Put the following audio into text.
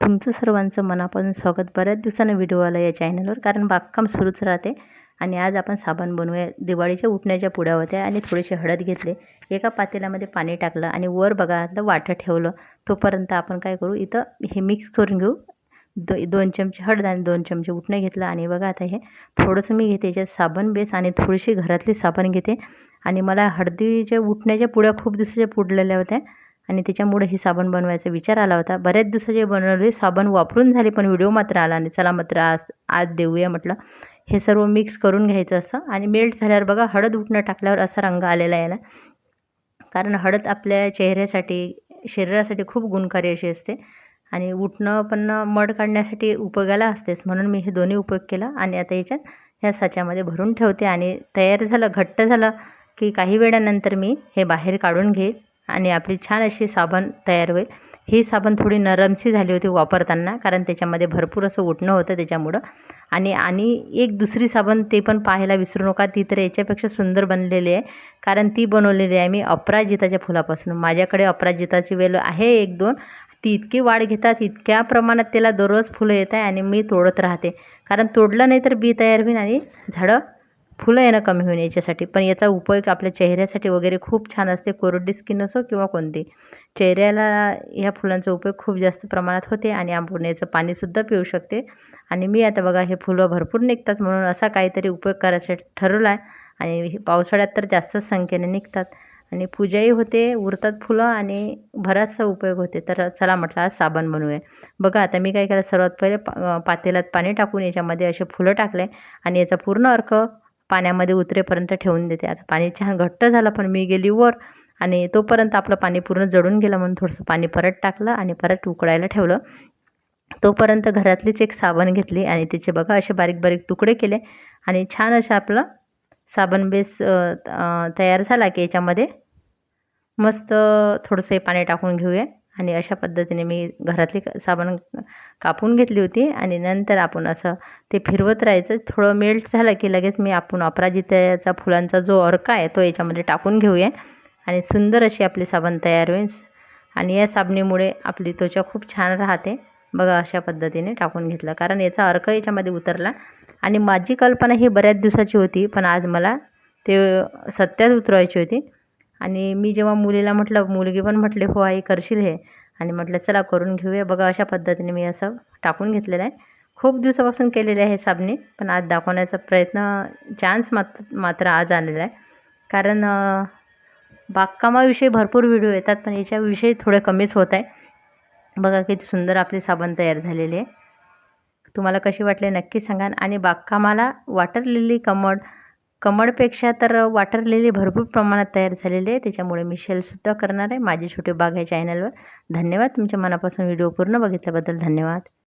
तुमचं सर्वांचं मनापासून स्वागत. बऱ्याच दिवसानं व्हिडिओ आला या चॅनलवर, कारण बागकाम सुरूच राहते. आणि आज आपण साबण बनवूया. दिवाळीच्या उठण्याच्या पुड्या होत्या आणि थोडीशी हळद घेतले, एका पातेल्यामध्ये पाणी टाकलं आणि वर बघा आता वाटं ठेवलं. तोपर्यंत आपण काय करू, इथं हे मिक्स करून घेऊ. 2 चमचे हळद आणि 2 चमचे उटणं घेतलं. आणि बघा आता हे थोडंसं मी घेते याच्यात साबण बेस आणि थोडीशी घरातली साबण घेते. आणि मला हळदीच्या उटण्याच्या पुड्या खूप दिवसाच्या पुडलेल्या होत्या आणि त्याच्यामुळे ही साबण बनवायचा विचार आला होता. बऱ्याच दिवसाचे बनवले, साबण वापरून झाले, पण व्हिडिओ मात्र आला नाही. चला मात्र आज देऊया म्हटलं. हे सर्व मिक्स करून घ्यायचं असं. आणि मेल्ट झाल्यावर बघा हळद उटणं टाकल्यावर असा रंग आलेला आहे ना, कारण हळद आपल्या चेहऱ्यासाठी शरीरासाठी खूप गुणकारी अशी असते. आणि उटणं पण मड काढण्यासाठी उपयोगाला असतेच, म्हणून मी हे दोन्ही उपयोग केला. आणि आता याच्यात ह्या साच्यामध्ये भरून ठेवते. आणि तयार झालं, घट्ट झालं की काही वेळानंतर मी हे बाहेर काढून घेईल आणि आपली छान अशी साबण तयार होईल. ही साबण थोडी नरमशी झाली होती वापरताना, कारण त्याच्यामध्ये भरपूर असं उटणं होतं त्याच्यामुळं. आणि एक दुसरी साबण ते पण पाहायला विसरू नका, ती तर याच्यापेक्षा सुंदर बनलेली आहे, कारण ती बनवलेली आहे मी अपराजिताच्या फुलापासून. माझ्याकडे अपराजिताची वेल आहे 1-2. ती इतकी वाढ घेतात, इतक्या प्रमाणात त्याला दररोज फुलं येत आहे आणि मी तोडत राहते, कारण तोडलं नाही तर बी तयार होईल आणि झाडं फुलं येणं कमी होईल याच्यासाठी. पण याचा उपयोग आपल्या चेहऱ्यासाठी वगैरे खूप छान असते, कोरडी स्किन असो किंवा कोणती. चेहऱ्याला ह्या फुलांचा उपयोग खूप जास्त प्रमाणात होते आणि आपण याचं पाणीसुद्धा पिऊ शकते. आणि मी आता बघा हे फुलं भरपूर निघतात म्हणून असा काहीतरी उपयोग करायचा ठरवला आहे. आणि पावसाळ्यात तर जास्तच संख्येने निघतात आणि पूजाही होते, उरतात फुलं आणि बराचसा उपयोग होते. तर चला म्हटलं आज साबण बनवूया. बघा आता मी काय केलं, सर्वात पहिले पातेल्यात पाणी टाकून याच्यामध्ये असे फुलं टाकले आणि याचा पूर्ण अर्क पाण्यामध्ये उतरेपर्यंत ठेवून देते. आता पाणी छान घट्ट झालं, पण मी गेली वर आणि तोपर्यंत आपलं पाणी पूर्ण जळून गेलं, म्हणून थोडंसं पाणी परत टाकलं आणि परत उकळायला ठेवलं. तोपर्यंत घरातलीच एक साबण घेतली आणि त्याचे बघा असे बारीक बारीक तुकडे केले आणि छान असं आपलं साबण बेस तयार झाला की याच्यामध्ये मस्त थोडंसं पाणी टाकून घेऊया. आणि अशा पद्धतीने मी घरातली साबण कापून घेतली होती. आणि नंतर आपण असं ते फिरवत राहायचं. थोडं मेल्ट झालं की लगेच मी आपण अपराजिताचा फुलांचा जो अर्क आहे तो याच्यामध्ये टाकून घेऊया आणि सुंदर अशी आपली साबण तयार होईल. आणि या साबणीमुळे आपली त्वचा खूप छान राहते. बघा अशा पद्धतीने टाकून घेतलं, कारण याचा अर्क याच्यामध्ये उतरला. आणि माझी कल्पना ही बऱ्याच दिवसाची होती, पण आज मला ते सत्यात उतरवायची होती. आणि मी जेव्हा मुलीला म्हटलं, मुलगी पण म्हटले हो आई करशील हे, आणि म्हटलं चला करून घेऊया. बघा अशा पद्धतीने मी असं टाकून घेतलेलं आहे. खूप दिवसापासून केलेले आहे साबणी, पण आज दाखवण्याचा चान्स मात्र आज आलेला आहे. कारण बागकामाविषयी भरपूर व्हिडिओ येतात, पण याच्याविषयी थोडे कमीच होत आहे. बघा किती सुंदर आपली साबण तयार झालेली आहे. तुम्हाला कशी वाटली नक्की सांगा. आणि बागकामाला वॉटर लिली कमळपेक्षा तर वॉटर लिली भरपूर प्रमाणात तयार झालेली आहे, त्याच्यामुळे मी सेलसुद्धा करणार आहे माझी छोटी बाग या चॅनलवर. धन्यवाद. तुमच्या मनापासून व्हिडिओ पूर्ण बघितल्याबद्दल धन्यवाद.